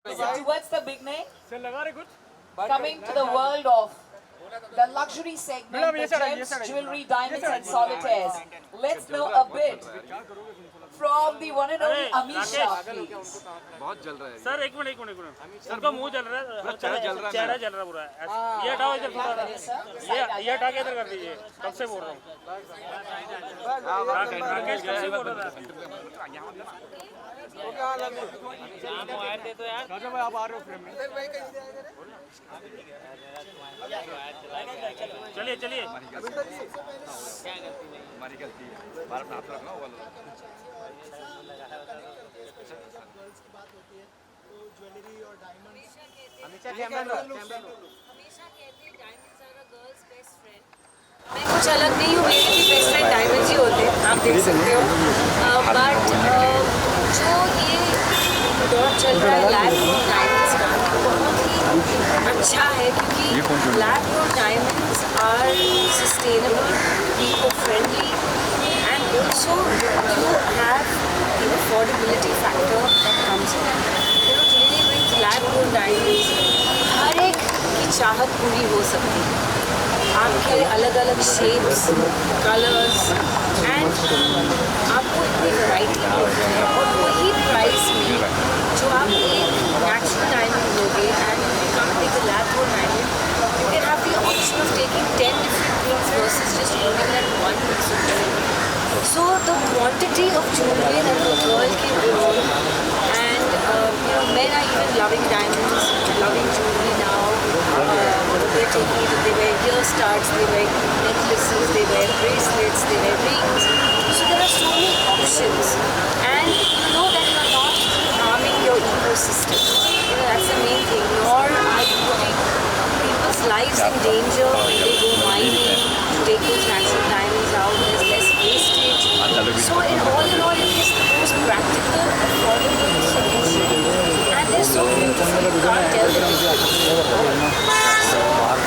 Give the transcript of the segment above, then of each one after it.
Towards the beginning, कुछ coming to the world of the luxury segment, the gems, jewelry, diamonds and solitaires. Let's know a bit from the one and only Amisha, please. बहुत जल रहा है sir एक minute उनका मुंह जल रहा है, चेहरा जल रहा पूरा। ये हटाओ इधर थोड़ा, ये हटा के इधर कर दीजिए। कब से बोल रहा हूँ, राकेश कब से बोल रहा था। आप आ रहे हो फ्रेम में, चलिए चलिए। हमारी गलती है, बार बार हाथ रखना वो वाला। हमेशा कहती है diamonds are a girl's best friend. मैं कुछ अलग नहीं हूँ, मेरे भी बेस्ट फ्रेंड डायमंड ही होते हैं, आप देख सकते हो। बट जो ये दौर चल रहा है लैब ग्रोन डायमंड्स का, बहुत ही अच्छा है क्योंकि lab grown diamonds are sustainable, eco friendly and also you have an affordability factor that comes in. Today with lab grown diamonds, हर एक की चाहत पूरी हो सकती है। आपके अलग अलग शेप्स, कलर्स एंड आपको इतनी वैरायटी मिलती है और वही प्राइस में जो आप एक नेचुरल डायमंड लोगे and you come take a lab grown diamond, you can have the option of taking 10 different things versus just owning that one piece of jewelry. So the quantity of jewelry that the girl can own, and men are even loving diamonds, loving jewelry now. They're taking it, they wear ear studs, they wear necklaces, they wear bracelets, they wear rings. So there are so many options, and you know that you are not harming your ecosystem. That's the main thing. Nor are you putting people's lives in danger when they go mining to take those natural diamonds out. There's less wastage. So in all, it is the most practical, affordable solution. And they're so beautiful, you can't tell the difference. So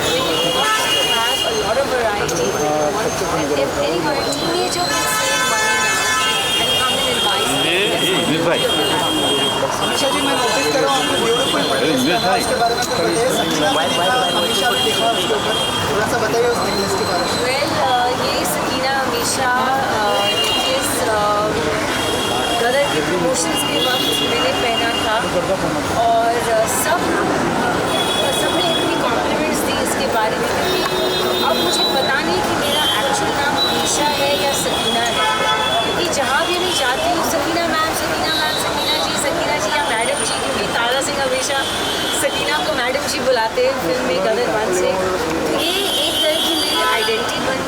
when you want to have a lot of variety, and if anyone, a teenager can save money now and come in and buy something. Amisha ji, मैं notice कर रहा हूँ आपने beautiful necklace पहना है, उसके बारे में कुछ बताइए। सकीना अमीशा ने लिखा है उसके ऊपर, थोड़ा सा बताइए उस नेकलेस के बारे में। ये सकीना अमीशा नेकलेस गदर के प्रमोशंस के वक्त मैंने पहना था और सबने इतनी कॉम्प्लीमेंट्स दी इसके बारे में, क्योंकि अब मुझे पता नहीं कि मेरा एक्चुअल नाम अमीशा है या सकीना है, क्योंकि जहाँ भी मैं जाती हूँ सकीना मैम, सकीना जी या मैडम जी, क्योंकि तारा सिंह हमेशा सकीना को मैडम जी बुलाते हैं फिल्म में गदर 1 से। ये एक तरह की मेरी आइडेंटिटी बन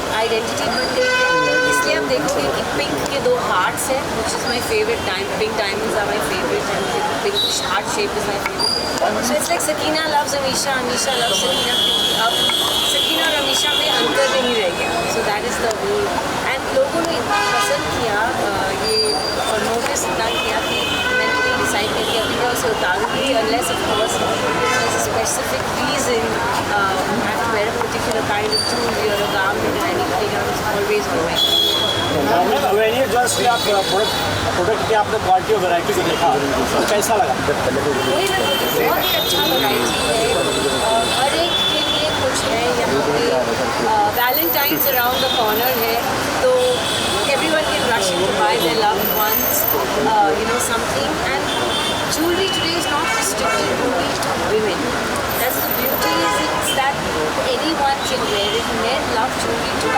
गई है। इसलिए आप देखोगे कि पिंक के 2 हार्ट्स हैं, which is my favourite pink diamonds are my favourite and pink heart shape is my favourite. So it's like Sakina loves Amisha, Amisha loves Sakina, क्योंकि अब सकीना और अमीशा में अंतर नहीं रह गया। So that is the whole, and लोगों ने इतना पसंद किया ये और नोटिस इतना किया कि मैंने डिसाइड करके अभी मैं उसे उतारूँगी, unless of course there's a specific reason I have to wear a particular kind of jewelry or a garment and anything else always go back. Product के आपने क्वालिटी और वैरायटी को देखा, कैसा लगा? वही मैं बोलती हूँ, बहुत ही अच्छा वैरायटी है, हर एक के लिए कुछ है यहाँ पे। वैलेंटाइन्स अराउंड द कॉर्नर है, तो everyone can rush in to buy their loved ones, something. And jewelry today is not restricted only to women. That's the beauty, is that anyone can wear it. Men love jewelry too.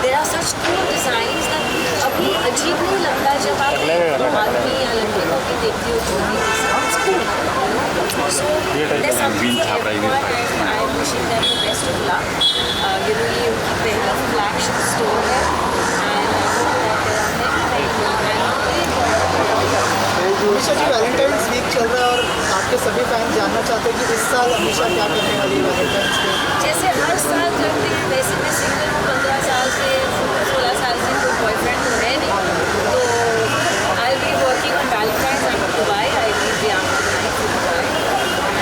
There are such cool designs that अभी अजीब नहीं लगता जब आप आदमी या लड़के को भी देखते हो jewelry के साथ। It's cool. So there's something for everyone, and I'm wishing them the best of luck. ये उनकी पहली फ्लैगशिप स्टोर है, and I hope that Amisha ji, Valentine's week चल रहा है और आपके सभी फैंस जानना चाहते हैं कि इस साल अमीशा क्या करने वाली है वैलेंटाइंस पे। जैसे हर साल करते हैं वैसे मैं सिंगल हूँ, 15 साल से 16 साल से कोई बॉयफ्रेंड तो है नहीं, तो I be working on Valentine's at Dubai, I leave the after night to Dubai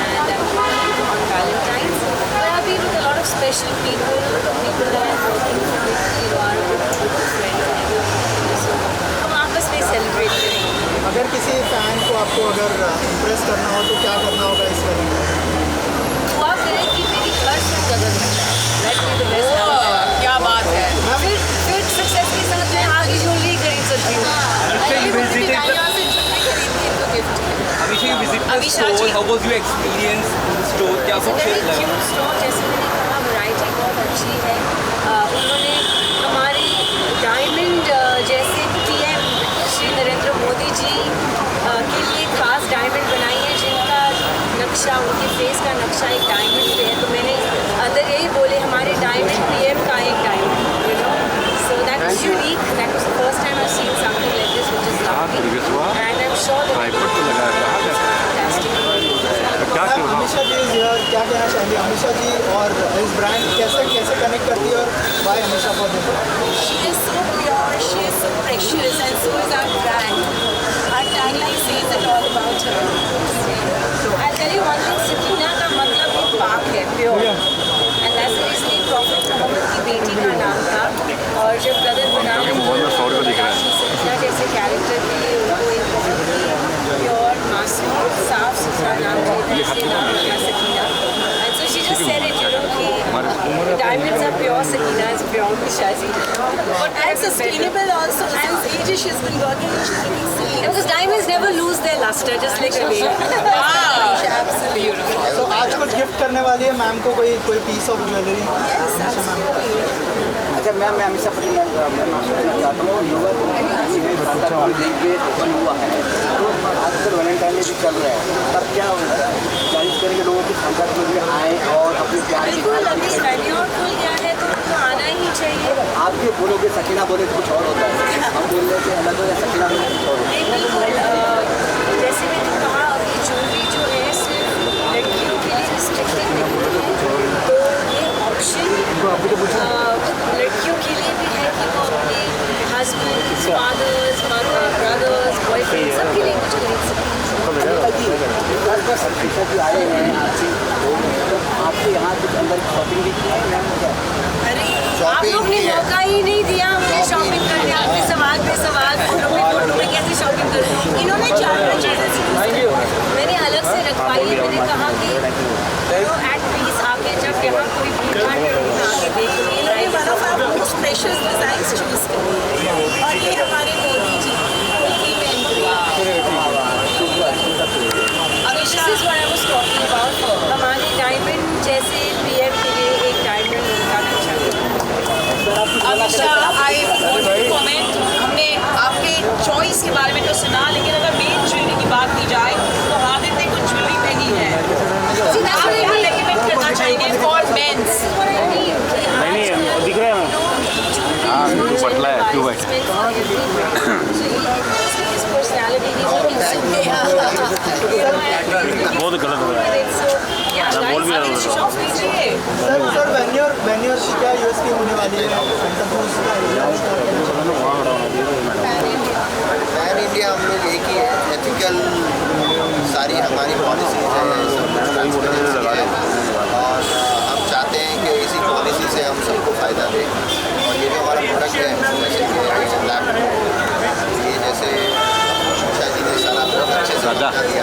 and I am working on Valentine's, but I'll be with a lot of special people that I'm working with, are good friends, so हम आपस में celebrate करेंगे। अगर किसी fan को आपको अगर impress करना हो तो क्या करना सुना होगा इस बारे में? दुआ करें कि मेरी हर सुन कदर लेट मी द बेस्ट ओह, क्या बात है। फिर सक्सेस के साथ मैं आगे ज्वेलरी खरीद सकती हूँ। Abhishek, you visited the Abhisha store. ji. How was your experience in the store? क्या It's a कुछ very लगा? cute store, जैसे मैंने कहा वैरायटी बहुत अच्छी है। उन्होंने हमारी डायमंड जैसे पीएम श्री नरेंद्र मोदी जी के लिए खास डायमंड बनाई है, जिनका नक्शा उनके फेस का नक्शा एक डायमंड पे है। तो मैंने अंदर यही बोले हमारे डायमंड पीएम का एक diamond, you know, so that was unique. That was the first time I have seen something like this which is lovely and I am sure that ma'am Amisha ji is here, क्या कहना चाहेंगे अमीषा जी और इस brand कैसे कैसे connect करती है और by Amisha for this? She is so pure, she is so precious, and so is our brand. Our tagline says it all about her. I'll tell you one thing, Sakina का मतलब ही पाक है, pure, and that's the reason prophet Muhammad की बेटी का नाम था। और जब ब्रदर बना सकीना जैसे कैरेक्टर के लिए उनको एक बहुत ही प्योर मासूम साफ सुथरा नाम चाहिए, इसलिए नाम रखा Sakina. And so she just said it, you know, कि diamonds are pure, Sakina is pure Shaji. And sustainable also. Since ages she's been working, she's looking silly. Because diamonds never lose their luster, just like a lady. Absolutely. तो आज कुछ gift करने वाली है ma'am को कोई piece of jewellery? Yes, absolutely. अच्छा ma'am, मैं हमेशा मैम आपसे कहना चाहता हूँ, युवा हुआ है तो आजकल वैलेंटाइन डे भी चल रहा है, तब क्या जाहिर करेंगे लोगों की संगत में भी आए और अपने प्यार की बिल्कुल, अभी वेन्योर खुल गया है तो उनको आना ही चाहिए। आप ये बोलोगे सकीना बोले तो कुछ और होता है, हम बोल रहे थे अलग होगा, सकीना बोले कुछ और होता है। नहीं, बिल्कुल, जैसे मैंने कहा अभी ज्वेलरी जो है सिर्फ लड़कियों के लिए रिस्ट्रिक्टेड नहीं है, तो ये ऑप्शन लड़कियों के लिए भी है कि वो अपने husband, fathers, mother, brothers, boyfriend सबके लिए कुछ खरीद सकते हैं। अमीषा जी आए हैं तो आपके यहाँ कुछ अंदर शॉपिंग भी की है मैम? आप लोग ने मौका ही नहीं दिया मुझे शॉपिंग करने, आपने सवाल पे सवाल, फोटो में कैसे शॉपिंग करूँ। इन्होंने 4-5 चीज़ें मैंने अलग से रखवाई है। मैंने कहा कि एट लीस्ट आके जब यहाँ कोई भीड़ भाड़ में होगी आके देखूँगी। इन्होंने one of our most precious designs choose करी है, और ये हमारे मोदी जी की This is what I was talking about. हमारे डायमंड जैसे पीएम के लिए एक डायमंड उनका नक्शा है। Amisha, I want to comment. हमने आपके चॉइस के बारे में तो सुना, लेकिन अगर मेन ज्वेलरी की बात की जाए तो हादिर ने कुछ ज्वेलरी पहनी है, आप क्या रेकमेंड करना चाहेंगे फॉर मेंस? नहीं दिख रहा है। हाँ, तू पतला है, क्यों बैठे? बहुत गलत हो रहा है, मैं बोल भी रहा हूँ। सर वेन्योर की क्या यूएसपी होने वाली है? पैन इंडिया हम लोग एक ही है, एथिकल सारी हमारी पॉलिसीज है, और हम चाहते हैं कि इसी पॉलिसी से हम सबको फ़ायदा दें। और ये जो हमारा प्रोडक्ट है, जैसे कि लैपटॉप, ये जैसे अमीषा जी ने सारा बहुत अच्छे से समझा दिया,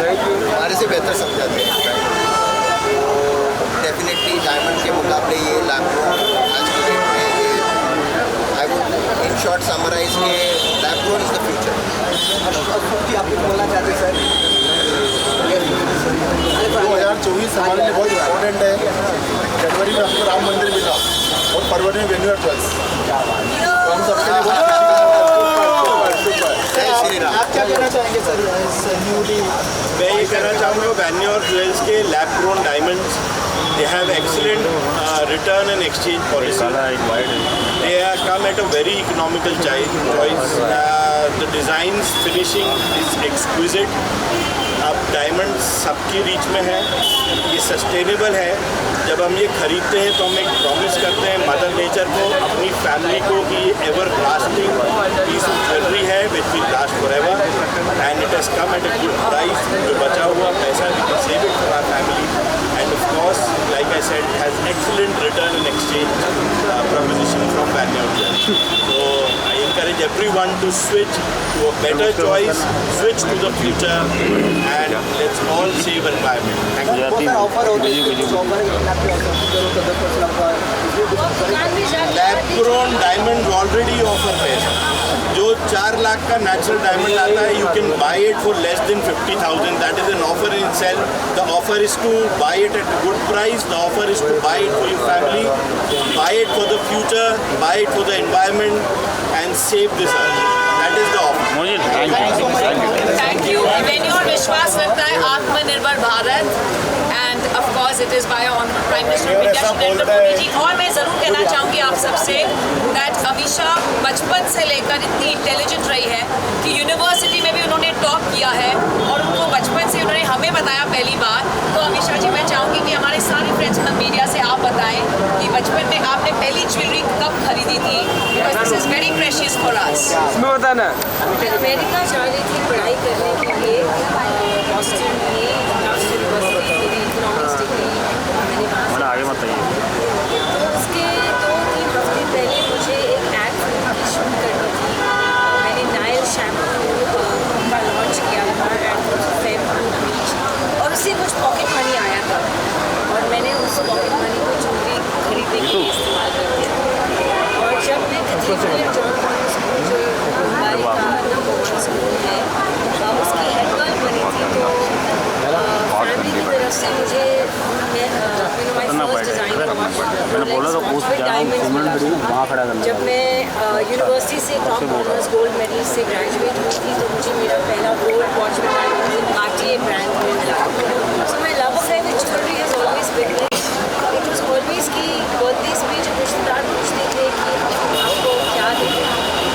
हमारे से बेहतर समझाते हैं। तो डेफिनेटली डायमंड के मुकाबले ये लैपटॉप आज की डेट में I would in short summarise के लैपटॉप इज़ द फ्यूचर। आप कुछ बोलना चाहते हैं सर? 2024 हमारे लिए बहुत इम्पोर्टेंट है। जनवरी में हमको राम मंदिर मिला और फरवरी में वेन्यूर ज्वेल्स, तो हम सबके लिए जय श्री राम। आप क्या कहना चाहेंगे सर इस न्यूली? मैं ये कहना चाहूँगा वेन्यूर ज्वेल्स के lab grown diamonds, they have excellent return and exchange policy. They come at a very economical choice. The designs finishing is exquisite. अब डायमंड सबकी रीच में है, ये सस्टेनेबल है। जब हम ये खरीदते हैं तो हम एक प्रॉमिस करते हैं मदर नेचर को, अपनी फैमिली को, कि ये everlasting piece of jewellery है which will last for ever, and it has come at a good price. जो बचा हुआ पैसा we can save it for our family, and of course like I said has excellent return and exchange proposition from Banyan. So I encourage everyone everyone to switch to a better choice, switch to the future, and let's all save environment. Thank you. Offer हो रही है offer lab grown diamond already offer है। जो 4 लाख का natural diamond आता है, you can buy it for less than 50,000. That is an offer in self. The offer is two by it at good price. The offer is two by it for your family, by it for the future, by it for the environment and save this earth. That is the offer. Thank you. वेन्योर विश्वास रखता है आत्मनिर्भर Bharat, and of course it is by honourable prime minister Vidya Surendra Modi ji. और मैं ज़रूर कहना चाहूँगी आप सबसे दैट अमीषा बचपन से लेकर इतनी इंटेलिजेंट रही है कि यूनिवर्सिटी में भी उन्होंने टॉप किया है, और उनको बचपन से उन्होंने हमें बताया पहली बार. तो अमीषा जी, मैं चाहूँगी कि हमारे सारे फ्रेंड्स इन मीडिया से आप बताएं कि बचपन में आपने पहली ज्वेलरी कब खरीदी थी, because this is very precious for us. मैं अमेरिका जा रही थी पढ़ाई करने के लिए, बॉस्टन में यूनिवर्सिटी मेरी इकोनॉमिक्स डिग्री मैंने वहाँ से आगे मत आइए. तो उसके 2-3 हफ्ते पहले मुझे एक एड फिल्म की शूट करनी थी. मैंने नायल शैम्पू का लॉन्च किया था एट फेम बीच, और उससे कुछ पॉकेट मनी आया था, और मैंने उस पॉकेट मनी को ज्वेलरी खरीदने के लिए इस्तेमाल कर दिया. और जब मैं कैथेड्रल जॉन कॉन्वेंट स्कूल जो मुंबई का नंबर 1 स्कूल है, उसकी हेड गर्ल बनी थी, तो फैमिली की तरफ से मुझे जब मैं यूनिवर्सिटी से टॉप ऑनर्स गोल्ड मेडल से ग्रेजुएट हुई थी, तो मुझे मेरा पहला गोल्ड वॉच कार्टियर ब्रांड में मिला. So my love affair with jewellery has always been it was always की बर्थडेज पे जब रिश्तेदार पूछते थे कि आपको क्या दें,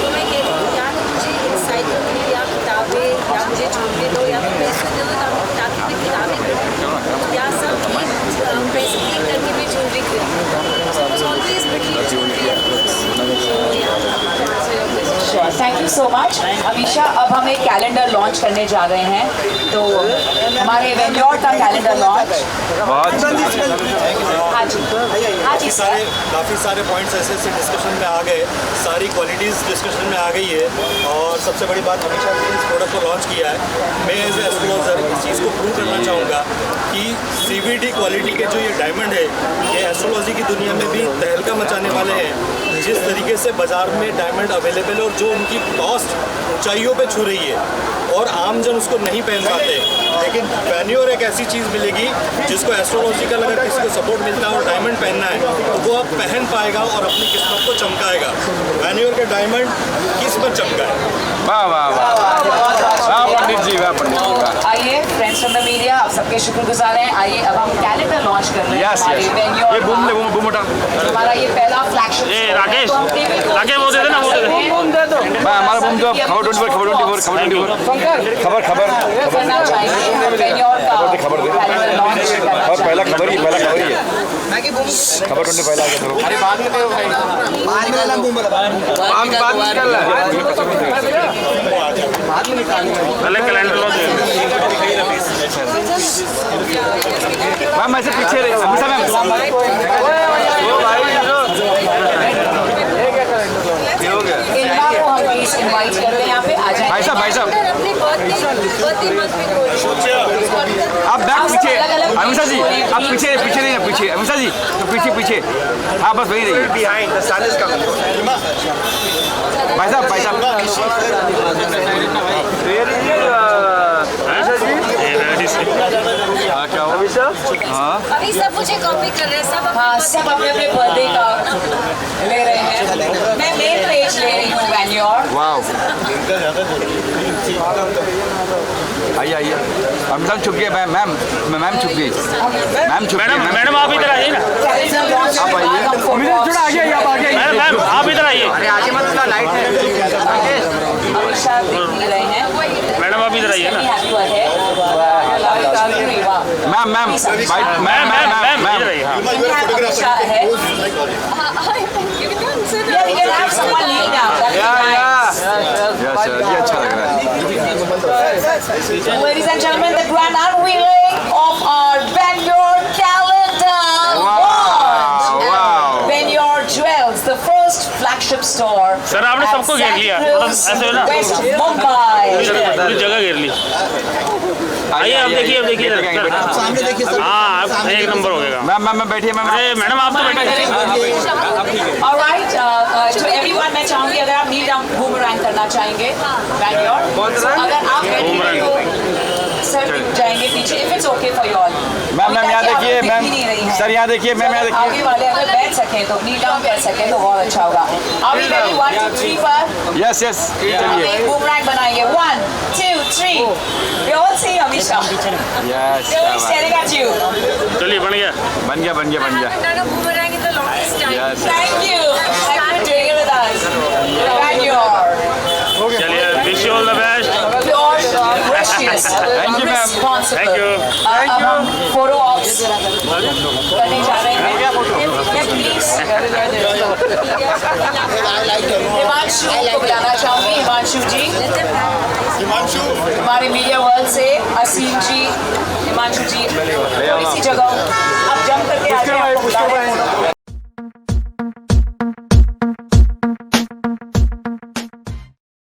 तो मैं कहती हूँ या तो मुझे इंसाइक्लोपीडिया किताबें, या मुझे ज्वेलरी दो, या फिर पैसे दो ताकि मैं किताबें खरीदूँ, या सब पैसे पे करके मैं ज्वेलरी खरीदूँ. So it was always between jewellery and books. Thank you so much Amisha. अब हम एक कैलेंडर लॉन्च करने जा रहे हैं, तो हमारे वेन्योर का कैलेंडर लॉन्च. हाँ जी, हाँ जी सर. काफ़ी सारे पॉइंट्स ऐसे डिस्कशन में आ गए, सारी क्वालिटीज़ डिस्कशन में आ गई है, और सबसे बड़ी बात हमेशा इस प्रोडक्ट को लॉन्च किया है. मैं एज ए एस्ट्रोलॉजर इस चीज़ को प्रूव करना चाहूँगा कि CVD क्वालिटी के जो ये डायमंड है, ये एस्ट्रोलॉजी की दुनिया में भी तहलका मचाने वाले हैं. जिस तरीके से बाज़ार में डायमंड अवेलेबल है और जो उनकी कॉस्ट ऊंचाइयों पे छू रही है, और आम जन उसको नहीं पहन पाते, लेकिन वेन्योर एक ऐसी चीज़ मिलेगी जिसको एस्ट्रोलॉजिकल अगर किसी को सपोर्ट मिलता है और डायमंड पहनना है, तो वो अब पहन पाएगा और अपनी किस्मत को चमकाएगा. वेन्योर के डायमंड किस्मत चमकाए. वाह वाह वाह वाह पंडित जी, वाह पंडित जी. आइए फ्रेंड्स फ्रॉम द मीडिया, आप सबके शुक्रगुजार हैं. आइए अब हम कैलेंडर लॉन्च कर रहे हैं हमारे वेन्योर. ये बूम उठा. हमारा ये पहला फ्लैगशिप. राकेश वो दे देना, वो दे दो. हमारा बूम जो खबर 24 खबर करना चाहेंगे वेन्योर का कैलेंडर लॉन्च. और पहला खबर ही है. खबर 20 पहला आ गया. अरे बाद में पहले कैलेंडर लॉन्च. मैम ऐसे पीछे रहे हमेशा. मैम इनका को हम प्लीज इनवाइट करते हैं यहाँ पे आ जाए. भाई साहब अपने बर्थडे आप बैक पीछे. अमीषा जी आप पीछे नहीं, पीछे अमीषा जी तो पीछे. हाँ बस वही रहिए. Behind the sun is coming. भाई साहब क्या हुआ अमीषा? हाँ अभी सब मुझे कॉपी कर रहे हैं, सब हाँ सब अपने अपने बर्थडे का ले रहे हैं. मैं मेन पेज ले रही हूँ वेन्योर. वाह. आइए अमिताभ छुप गए. मैम छुप गई. मैडम आप इधर आइए ना. आप आइए. थोड़ा आगे आइए. आप आगे आइए. मैम आप इधर आइए. अरे आगे मत, लाइट है. अमीषा देख नहीं रहे हैं. मैडम आप इधर आइए ना. मैम इधर आइए. अमीषा है. Yeah, we can have someone kneel down. That'd be nice. Yes, ये अच्छा लग रहा है. Ladies and gentlemen, the grand unveiling of our Venyur calendar launch. Wow. Venyur Jewels, the first flagship store. Sir आपने सबको घेर लिया. ऐसे ना West Mumbai. पूरी जगह घेर ली। आइए आप देखिए सामने देखिए सर। हाँ आप एक नंबर हो गया। मैम बैठिए मैम। अरे मैडम आप तो बैठे। Alright, to everyone मैं चाहूंगी अगर आप नील डाउन बूमरैंग करना चाहेंगे, बैंगलोर, अगर आप बैठेंगे तो सर जाएंगे पीछे, if it's okay for you all. Ma'am यहाँ देखिए दिख ही नहीं रही मैम है। सर यहाँ देखिए मैम यहाँ आगे देखिए। वाले अगर बैठ सकें तो नील डाउन कर सकें तो बहुत अच्छा होगा। Are we ready? 1, 2, 3 पर यस यस चलिए। एक बूमरैंग बनाएंगे। 1, 2, 3. We all see Amisha. Yes They're always staring at you. चलिए बन गया। बन गया बन गया बन गया। done a boomerang in the longest time. Yes Thank you. Thank you for doing it with us. Bangalore. चलिए wish you all the best. Pure, precious, Thank you, ma'am. responsible. Thank you. अब हम photo ops करने जा रहे हैं। Yeah, please. Himanshu को बुलाना चाहूंगी। हिमांशु जी, हमारे मीडिया वर्ल्ड से असीम जी, हिमांशु जी,